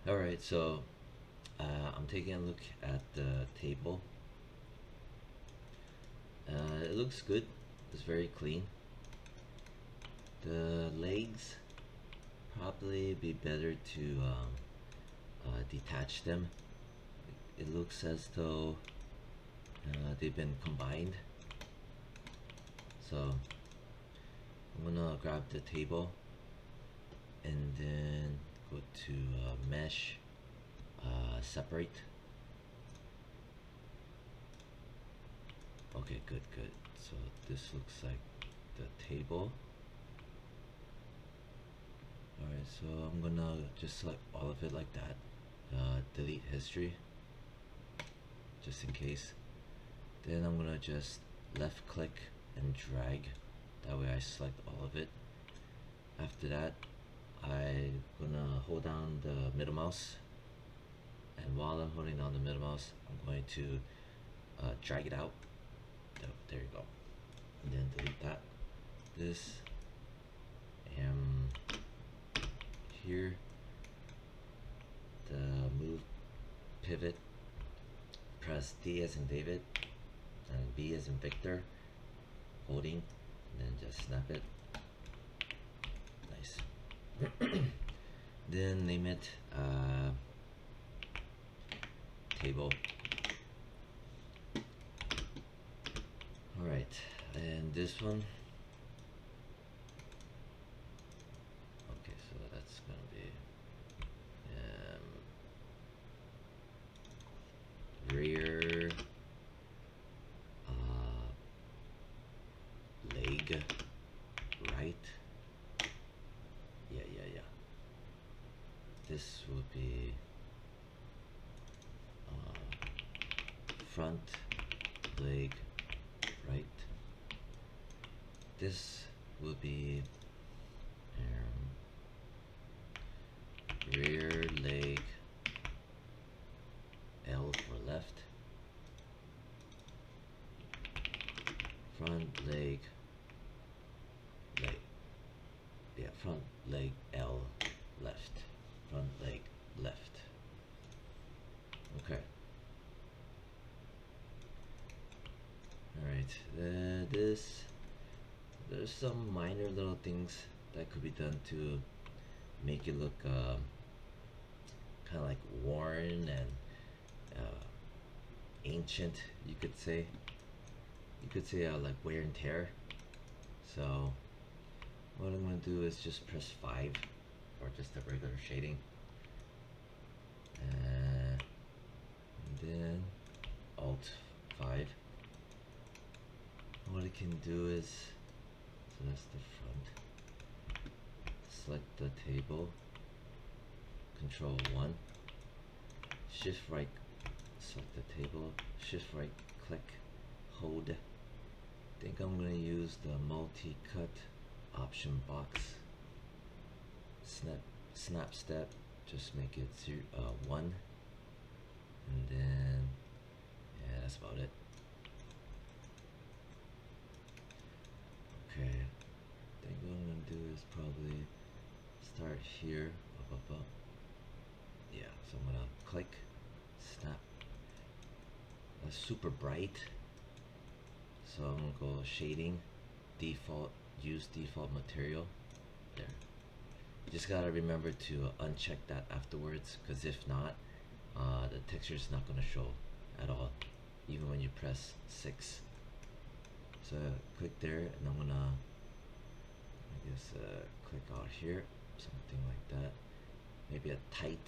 Alright, so I'm taking a look at the table. It looks good. It's very clean. The legs probably be better to detach them. It looks as though they've been combined. So I'm gonna grab the table and then go to mesh, separate. Okay, good. So this looks like the table. Alright, so I'm gonna just select all of it like that. Delete history, just in case. Then I'm gonna just left click and drag. That way I select all of it. After that, I'm gonna hold down the middle mouse. And while I'm holding down the middle mouse, I'm going to drag it out. There you go. And then delete that. This. And here, the move pivot, press D as in David and B as in Victor, holding, and then just snap it. Nice. Then name it table. Alright, and this one, okay, so that's gonna be rear leg right. Yeah. This will be front leg right. This will be rear leg L for left, front leg front leg L left, front leg left. Okay. Alright, there's some minor little things that could be done to make it look kind of like worn and ancient, you could say. You could say like wear and tear. So what I'm going to do is just press 5 or just a regular shading. And then Alt 5. What it can do is, so that's the front. Select the table, Control 1, Shift right, select the table, Shift right click, hold. I think I'm going to use the multi-cut option box. Snap step, just make it 1, and then yeah, that's about it. Okay, I think what I'm gonna do is probably start here, up. Yeah, so I'm gonna click, snap. That's super bright, so I'm gonna go shading, default, use default material. There. You just gotta remember to uncheck that afterwards, because if not, the texture is not gonna show at all, even when you press 6. So click there, and I'm gonna, I guess, click out here, something like that. Maybe a tight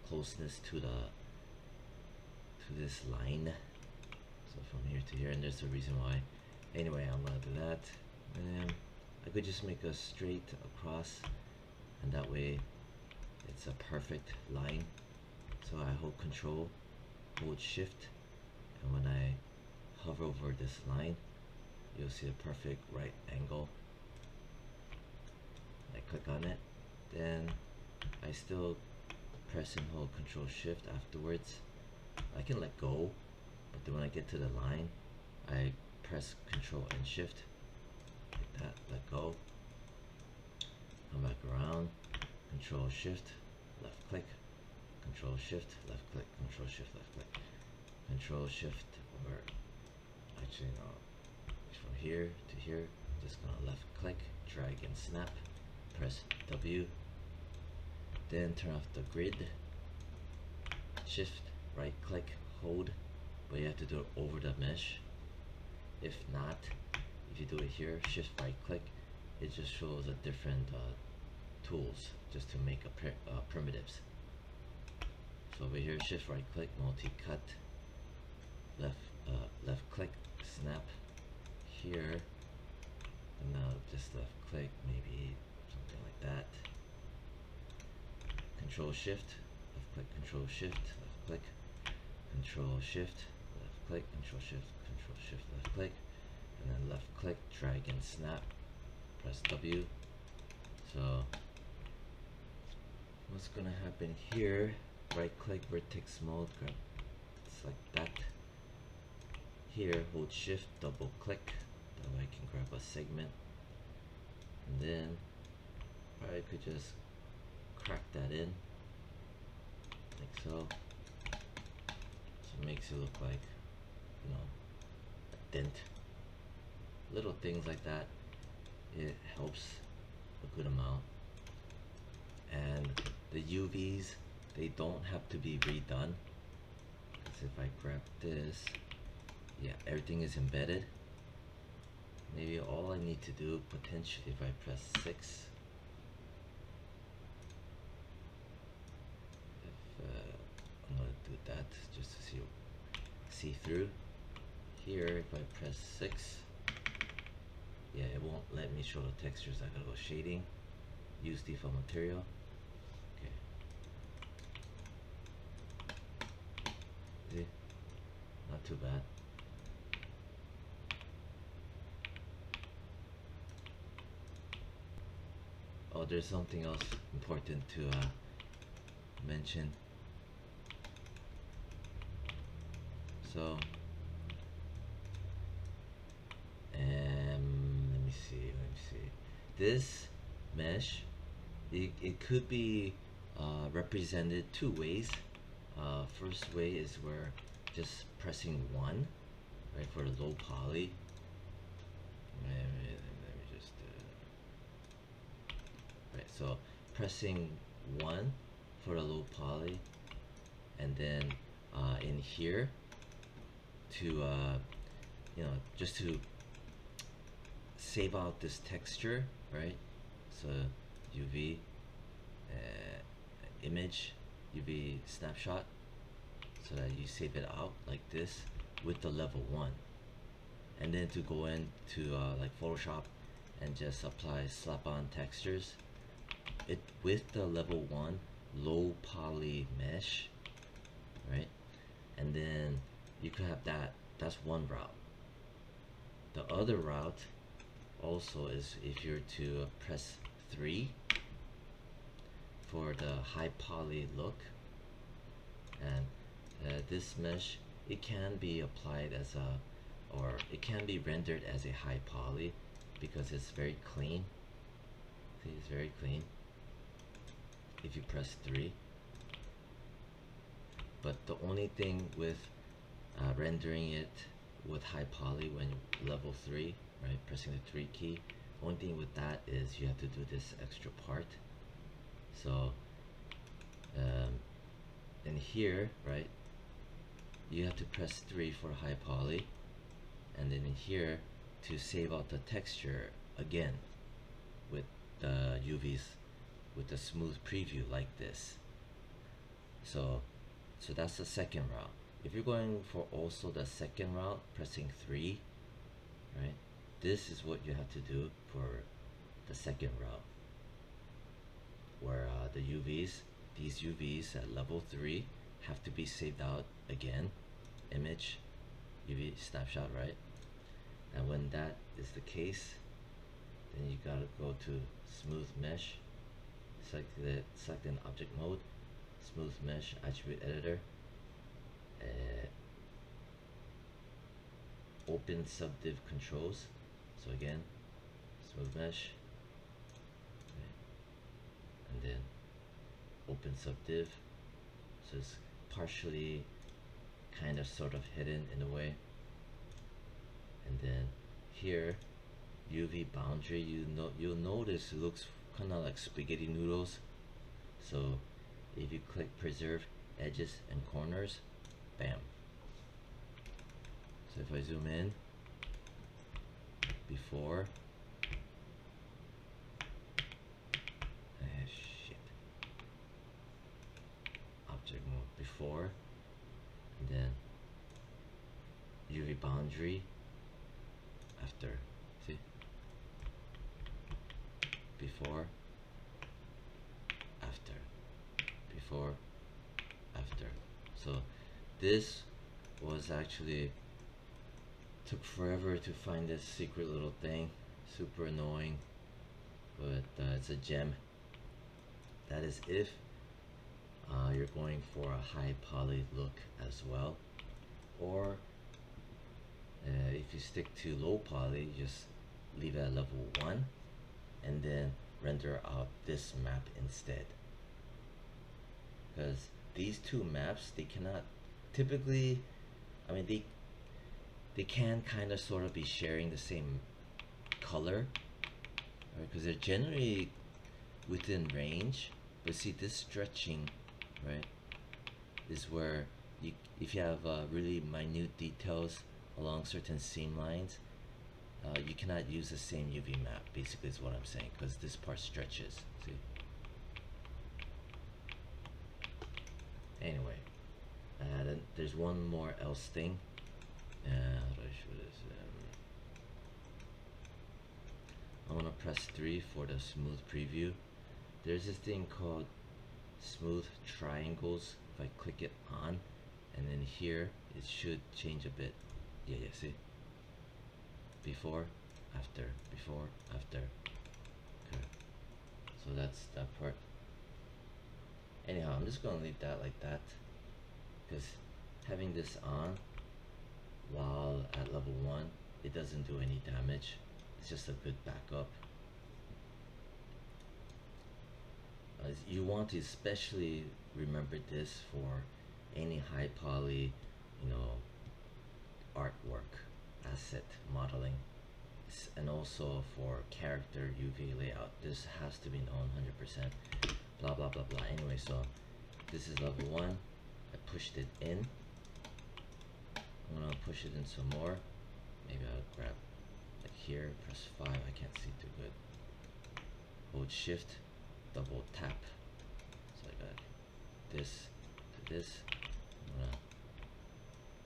closeness to this line. So from here to here, and there's a reason why. Anyway, I'm gonna do that, and I could just make a straight across, and that way it's a perfect line. So I hold Control, hold Shift, and when I hover over this line, you'll see a perfect right angle. I click on it, then I still press and hold Control Shift afterwards. I can let go, but then when I get to the line, I press Control and Shift like that, let go, come back around. Control Shift, left click, Control Shift, left click, Control Shift, left click, Control Shift, or actually no, from here to here, just gonna left click, drag and snap, press W, then turn off the grid, shift, right click, hold, but you have to do it over the mesh. If not, if you do it here, shift right click, it just shows a different tools just to make a primitives. So over here, shift right click, multi-cut, left click, snap here, and now just left click, maybe something like that. Control Shift, left click, Control Shift, left click, Control Shift, left click, Control Shift, left click, and then left click, drag and snap, press W. So what's gonna happen here, right click, vertex mode, grab, select that. Here, hold shift, double click, that way I can grab a segment. And then I could just crack that in, like so. So it makes it look like, you know, a dent. Little things like that, it helps a good amount. And the UVs, they don't have to be redone. Because if I grab this, yeah, everything is embedded. Maybe all I need to do, potentially, if I press 6, if I'm gonna do that just to see through. Here, if I press 6, yeah, it won't let me show the textures. I gotta go shading, use default material. Okay. See? Not too bad. Oh, there's something else important to mention. So, let me see. This mesh, it could be represented two ways. First way is where just pressing 1, right, for the low poly. Let me just right, so pressing 1 for the low poly, and then in here to you know, just to save out this texture, right? So UV image, UV snapshot, so that you save it out like this with the level 1, and then to go into like Photoshop and just apply slap on textures it with the level 1 low poly mesh, right? And then you could have that. That's one route. The other route also is if you're to press 3 for the high poly look, and this mesh, it can be applied as a, or it can be rendered as a high poly because it's very clean. See, it's very clean if you press 3. But the only thing with rendering it with high poly when level 3, right, pressing the 3 key, only thing with that is you have to do this extra part. So in here, right, you have to press 3 for high poly, and then in here to save out the texture again with the UVs, with the smooth preview like this. So that's the second route. If you're going for also the second route, pressing 3, right, this is what you have to do for the second route, where the UVs, these UVs at level 3 have to be saved out again, image, UV snapshot, right? And when that is the case, then you gotta go to smooth mesh, select an object mode, smooth mesh attribute editor, open subdiv controls. So again, smooth mesh, okay, and then opens up div, so it's partially kind of sort of hidden in a way. And then here, UV boundary, you'll notice it looks kind of like spaghetti noodles. So if you click preserve edges and corners, bam. So if I zoom in, before, shit, object mode before, and then UV boundary after, see, before, after, before, after. So this was actually took forever to find this secret little thing, super annoying, but it's a gem. That is if you're going for a high poly look as well, or if you stick to low poly, just leave it at level 1 and then render out this map instead, because these two maps, they cannot typically, I mean, they can kind of sort of be sharing the same color, right? Because they're generally within range, but see this stretching, right, is where you, if you have really minute details along certain seam lines, you cannot use the same UV map, basically is what I'm saying, because this part stretches, see? Anyway, then there's one more else thing. How do I show this? I want to press 3 for the smooth preview. There's this thing called smooth triangles. If I click it on, and then here it should change a bit. Yeah, see? Before, after, before, after. Okay. So that's that part. Anyhow, I'm just gonna leave that like that, because having this on while at level 1, it doesn't do any damage. It's just a good backup. You want to especially remember this for any high poly, artwork, asset modeling, and also for character UV layout. This has to be known 100%. Blah blah blah blah. Anyway, so this is level 1. I pushed it in. I'm gonna push it in some more. Maybe I'll grab like here, press 5. I can't see too good. Hold shift, double tap. So I got this to this. I'm gonna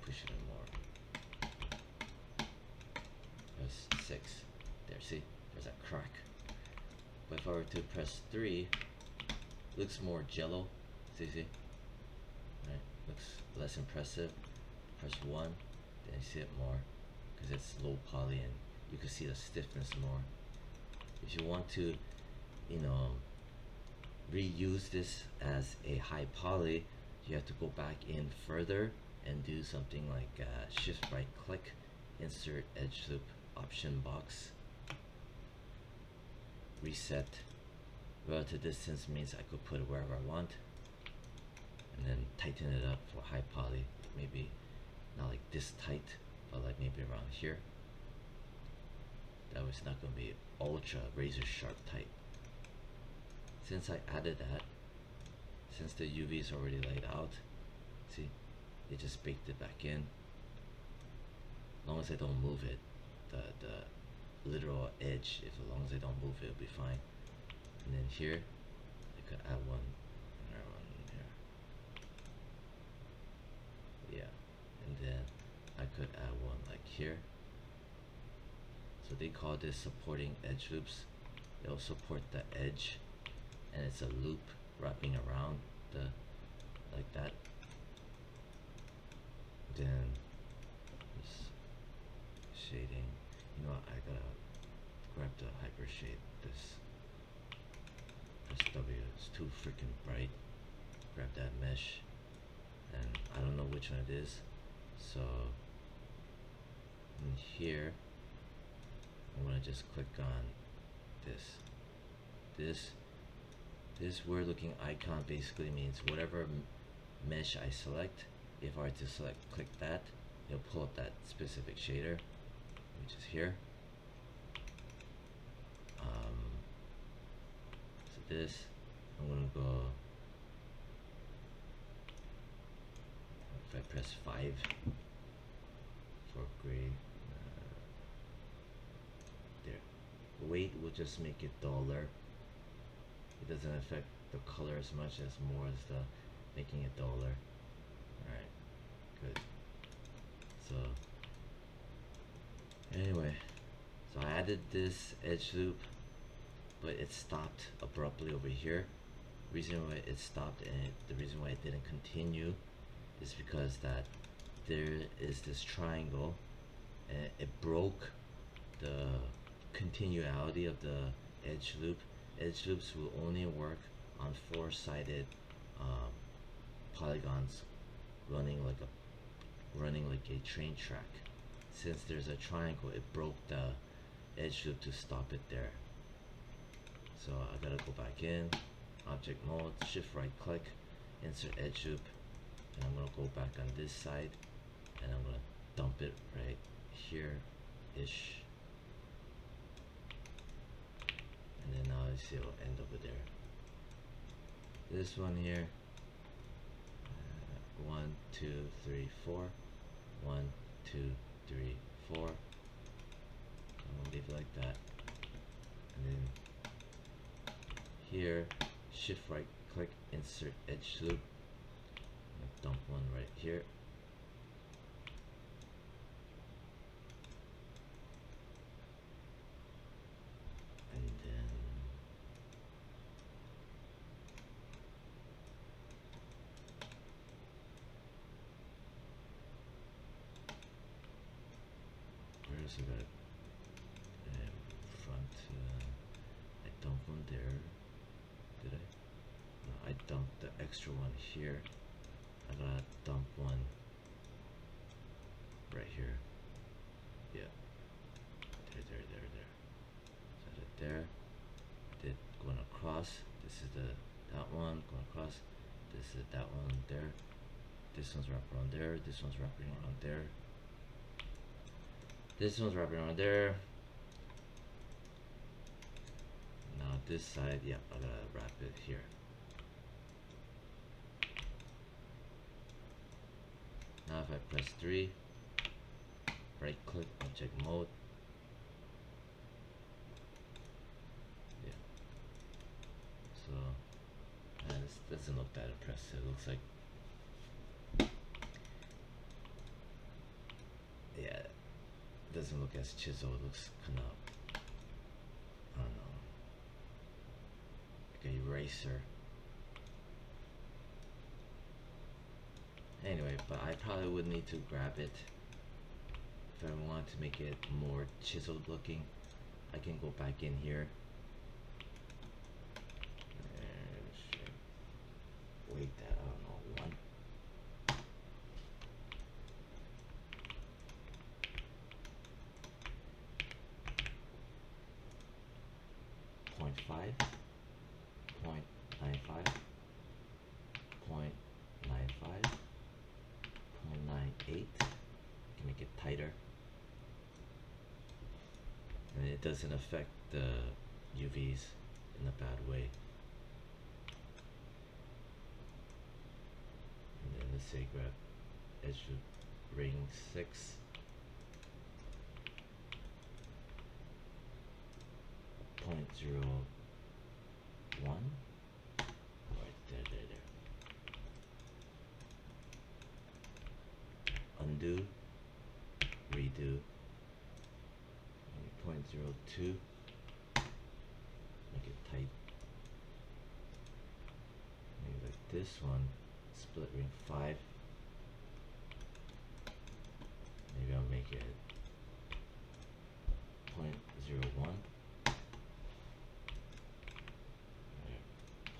push it in more. Press 6. There, see? There's a crack. But if I were to press 3, looks more jello. See? Right? Looks less impressive. Press 1, then you see it more, because it's low poly and you can see the stiffness more. If you want to, reuse this as a high poly, you have to go back in further and do something like shift right click, insert edge loop option box, reset. Relative distance means I could put it wherever I want, and then tighten it up for high poly, maybe not like this tight, but like maybe around here. That was not going to be ultra razor sharp tight. Since I added that, since the UV is already laid out, see, it just baked it back in. As long as I don't move it, the literal edge, as long as I don't move it, it'll be fine. And then here, I could add one here. Yeah, and then I could add one like here. So they call this supporting edge loops. They'll support the edge, and it's a loop wrapping around the, like that. Then this shading, I gotta grab the hyper shade. This W is too freaking bright. Grab that mesh, and I don't know which one it is. So in here, I'm gonna just click on this, This weird looking icon basically means whatever mesh I select, if I were to click that, it'll pull up that specific shader, which is here. So this, I'm gonna go, if I press 5 for gray, there. Weight will just make it duller. It doesn't affect the color as much as more as the making it duller. Alright, good. So anyway, so I added this edge loop, but it stopped abruptly over here. Reason why it stopped and the reason why it didn't continue is because that there is this triangle and it broke the continuality of the edge loop. Edge loops will only work on 4-sided polygons running like a train track. Since there's a triangle, it broke the edge loop to stop it there. So I gotta go back in, object mode, shift right click, insert edge loop, and I'm gonna go back on this side and I'm gonna dump it right here ish. And then now I see it'll end over there. This one here, 1, 2, 3, 4, 1, 2, 3, 4. I'm gonna leave it like that. And then here, shift right click, insert edge loop. I'm gonna dump one right here. And then where's it at? Front. I dumped one there. Did I? No, I dumped the extra one here. I gotta dump one right here. Yeah. There. Set it there. Did going across. This is that one going across. This is that one there. This one's wrapping around there. This one's wrapping around there. This one's wrapping around there. Now this side, yeah, I gotta wrap it here. Now if I press 3, right click, object mode. Yeah. So this doesn't look that impressive. It looks like, yeah, it doesn't look as chiseled. It looks kind of, I don't know, like an eraser. Anyway, but I probably would need to grab it if I want to make it more chiseled looking. I can go back in here. Weight that, I don't know, 0.5, 0.95, 0.95, 0.98. Can make it tighter, and it doesn't affect the UVs in a bad way. And then let's say grab edge of ring 6. 0.01. Right there. Undo, redo. 0.02. Make it tight. Maybe like this one. Split ring 5. Maybe I'll make it 0.01.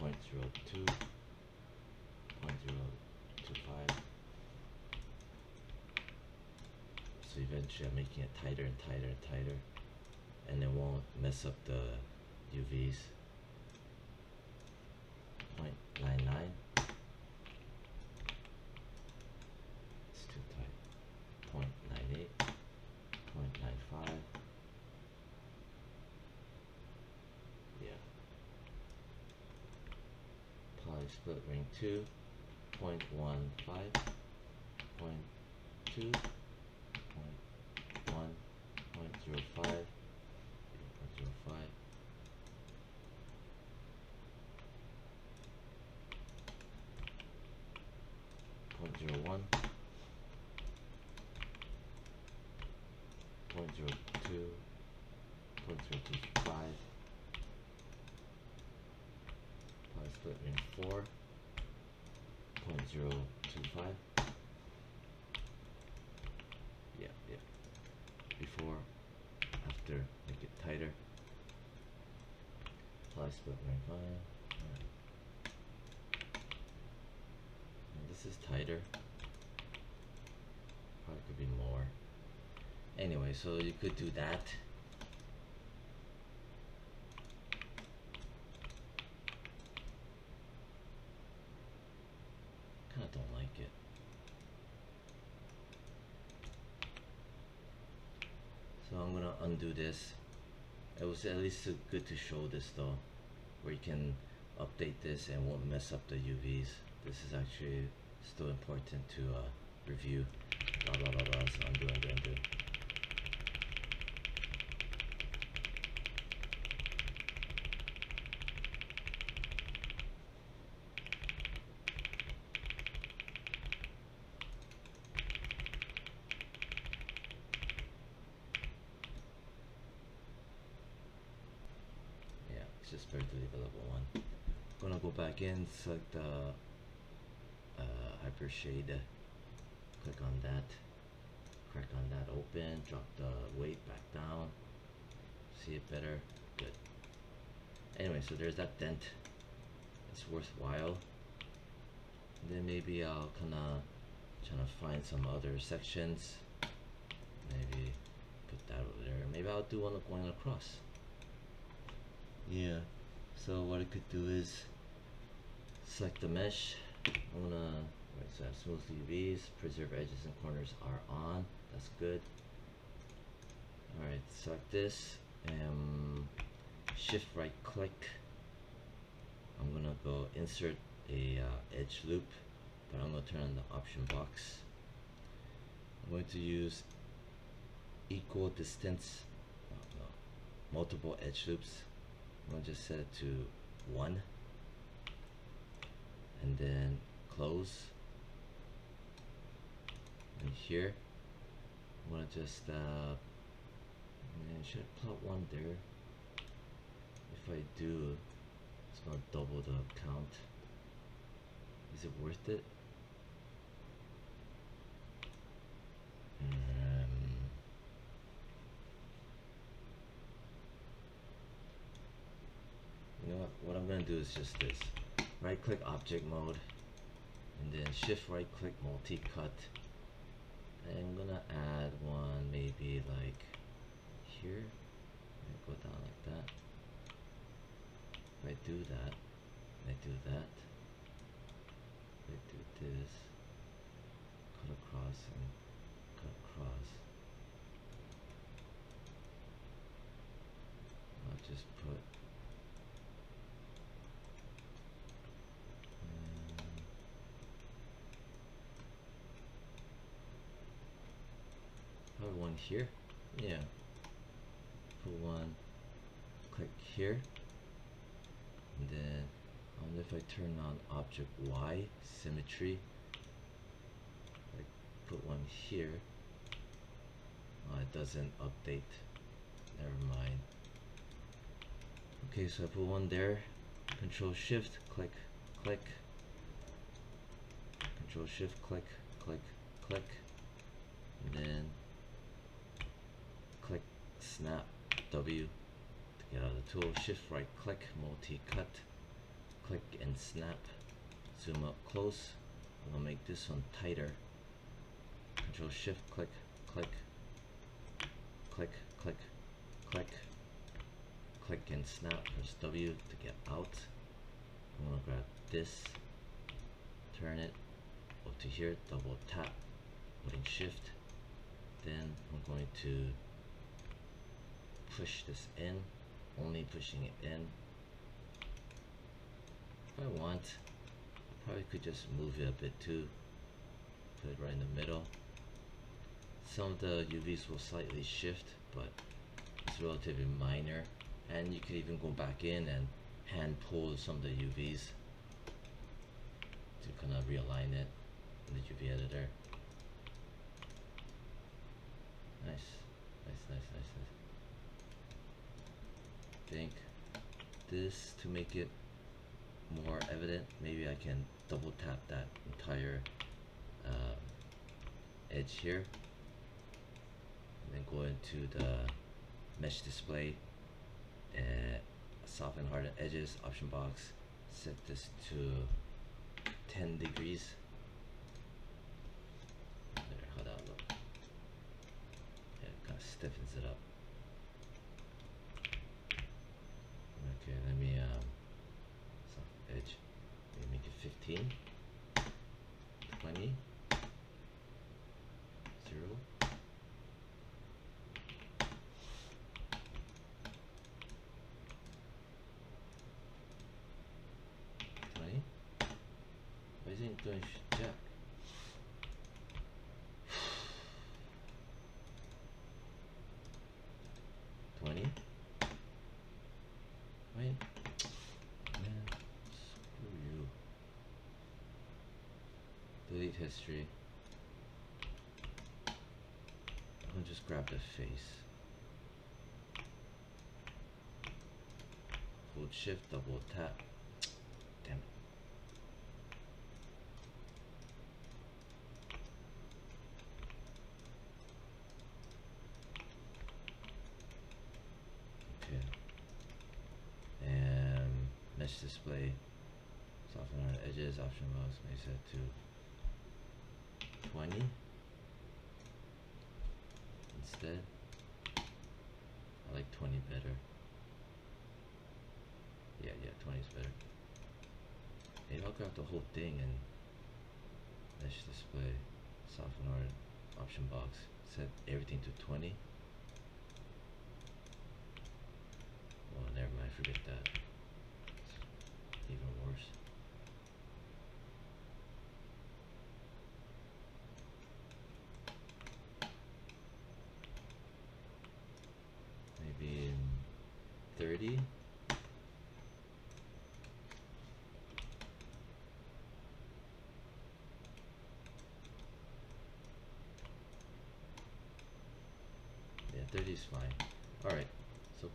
0.02, 0.025. So eventually I'm making it tighter and tighter, and it won't mess up the UVs. split ring 2, 0.15, 0.2, 0.1, 0.05, 0.05, 0.01, 0.02, 0.025, split ring 4, 0.025. Yeah. Before, after, make it tighter. Apply split ring 5. Alright. This is tighter. Probably could be more. Anyway, so you could do that. Kinda don't like it. So I'm gonna undo this. It was at least good to show this though, where you can update this and won't mess up the UVs. This is actually still important to review. Blah blah blah blah. So undo. Just barely available one. Gonna go back in, select the hyper shade, click on that, crack on that open, drop the weight back down, see it better, good. Anyway, so there's that dent, it's worthwhile. And then maybe I'll kinda try to find some other sections, maybe put that over there, maybe I'll do one going across. Yeah, so what I could do is select the mesh. I'm gonna so smooth UVs, preserve edges and corners are on. That's good. Alright, select this and shift right click. I'm gonna go insert a edge loop, but I'm gonna turn on the option box. I'm going to use equal distance, multiple edge loops. I'm gonna just set it to 1 and then close. And here I'm gonna just should I plot 1 there? If I do, it's gonna double the count. Is it worth it? You know what I'm gonna do is just this. Right click object mode and then shift right click multi-cut. And I'm gonna add one maybe like here. Go down like that. If I do that, I do that. If I do this, cut across and cut across. I'll just put probably one here. Yeah. Put one, click here, and then if I turn on object Y symmetry, I put one here. Oh, it doesn't update. Never mind. Okay, so I put one there. Control Shift, click, click. Control Shift, click, click, click, and then click Snap W to get out of the tool. Shift right click, multi-cut, click and snap. Zoom up close. I'm gonna make this one tighter. Control Shift click, click, click, click, click, click and snap. Press W to get out. I'm gonna grab this, turn it up to here, double tap, holding Shift. Then I'm going to push this in, only pushing it in. If I want, Probably could just move it a bit too. Put it right in the middle. Some of the UVs will slightly shift, but it's relatively minor. And you could even go back in and hand pull some of the UVs to kind of realign it in the UV editor. Nice. I think this, to make it more evident, maybe I can double tap that entire edge here, and then go into the mesh display and soften harden edges option box, set this to 10 degrees. There, how that look? Yeah, it kind of stiffens it up. Okay, let me soft edge, maybe make it 15, 20, 0. 20. Why isn't it doing jack? $20. Wait, man, screw you. Delete history. I'll just grab the face. Hold shift, double tap. Damn it. Okay. And mesh display. Soften on edges, option box, may set to 20 instead. I like 20 better. Yeah, 20 is better. Maybe I'll grab the whole thing and mesh display, soften art, option box, set everything to 20. Well, never mind, forget that. It's even worse. Maybe in 30. Yeah, 30 is fine. Alright, so